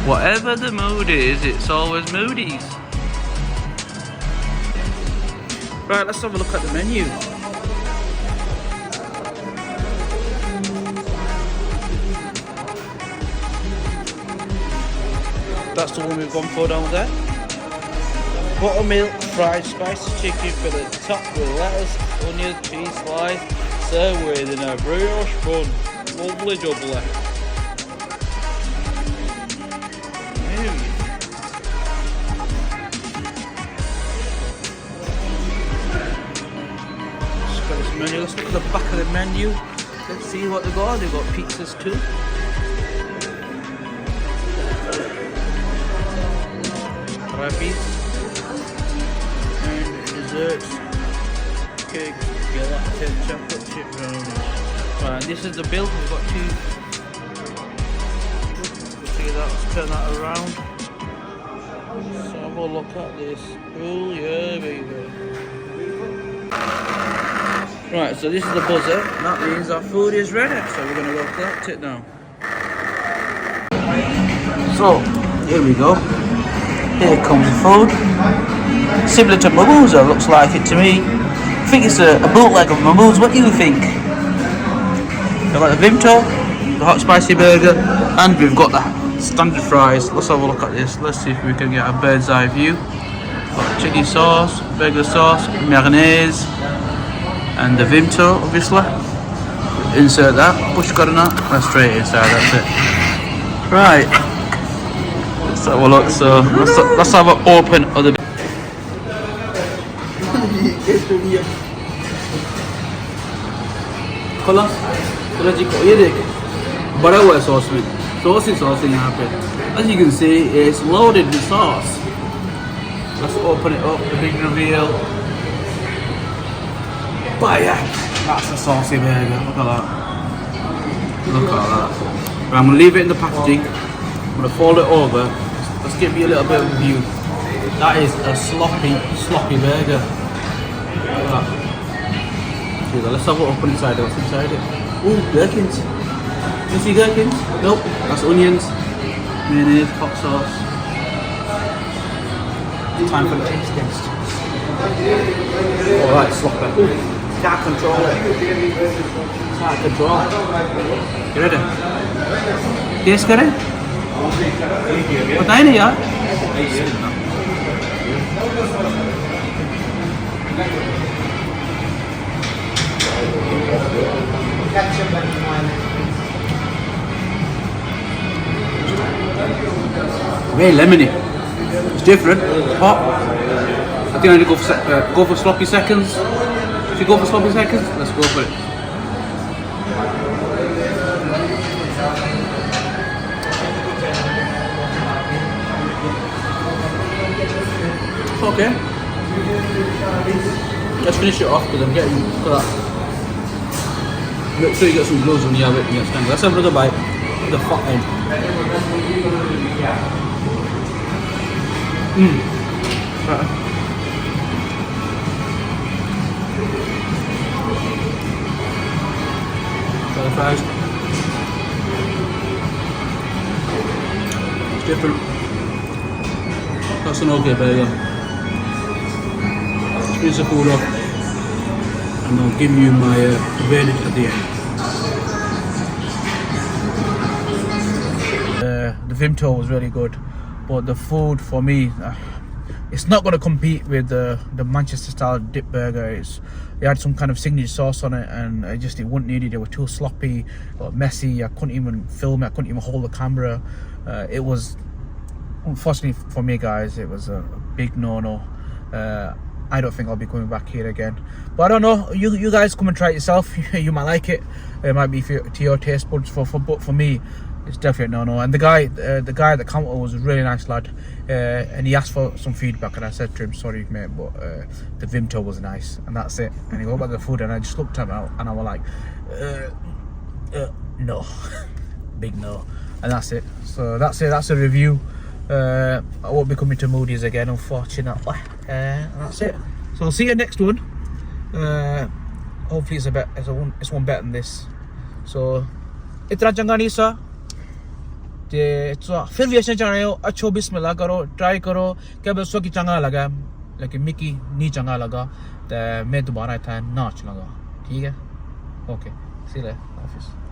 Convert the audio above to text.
Whatever the mood is, it's always Moodys. Right, let's have a look at the menu. That's the one we've gone for down there. Buttermilk fried spicy chicken fillet, topped with lettuce, onion, cheese slice, served with in a brioche bun. Lovely jubbly. Menu. Let's look at the back of the menu. Let's see what they got. They've got pizzas too. Crabbies. And desserts. Cakes, gelatin, chocolate chip brownies. Right, this is the bill. We've got two. Let's see that. Let's turn that around. Let's have a look at this. Oh yeah, baby. Right, so this is the buzzer. That means our food is ready. So we're going to go collect it now. So, here we go. Here comes the food. Similar to Moodys, looks like it to me. I think it's a bootleg of Moodys. What do you think? We've got the Vimto, the hot spicy burger, and we've got the standard fries. Let's have a look at this. Let's see if we can get a bird's eye view. Got chili sauce, burger sauce, mayonnaise, and the Vimto, obviously. Insert that, push coconut, and straight inside, that's it. Right. Let's have a look, so let's have an open of the... खलास जी को ये देख बड़ा हुआ है sauce में sauce है यहाँ पे. As you can see, it's loaded with sauce. Let's open it up, the big reveal. But yeah, that's a saucy burger. Look at that. Look at that. Right, I'm gonna leave it in the packaging. I'm gonna fold it over. Let's give you a little bit of a view. That is a sloppy burger. Look at that. Let's have it open inside. What's inside it? Ooh, gherkins. You see gherkins? Nope. That's onions, mayonnaise, hot sauce. Time for the taste test. Alright, sloppy. Can't control it. Can't control it. You ready? Taste करें? बताए नहीं यार? Very lemony. It's different. Hot. I think I need to go for sloppy seconds. If you go for sloppy seconds, let's go for it. Okay. Let's finish it off because I'm getting. Look at that. Make sure you get some gloves when you have it and get stronger. Let's have another bite. The fat end. Right. Try the fries. It's different. That's an okay burger. Finish the food off. And I'll give you my verdict at the end. The Vimto was really good, but the food for me, it's not going to compete with the Manchester style dip burger. It had some kind of signature sauce on it, and it wouldn't need it. It was too sloppy, messy. I couldn't even film it. I couldn't even hold the camera. It was, unfortunately for me, guys, it was a big no-no. I don't think I'll be coming back here again, but I don't know. You guys come and try it yourself. You might like it. It might be to your taste buds. But for me, it's definitely no. And the guy at the counter was a really nice lad, and he asked for some feedback, and I said to him, "Sorry, mate, but the Vimto was nice," and that's it. And he got back the food, and I just looked at him, and I was like, "No, big no," and that's it. So that's it. That's a review. I won't be coming to Moodys again, unfortunately. And that's it. So I'll see you next one. Hopefully it's one better than this. So, Itra Janganisa. फिर भी अच्छे चाह रहे हो अच्छो बिस्मिल्लाह करो try करो क्या बसो की चंगा लगा लेकिन मिकी नहीं चंगा लगा तो मैं दोबारा इतना ना चलाऊंगा ठीक है ओके सी यू ऑफिस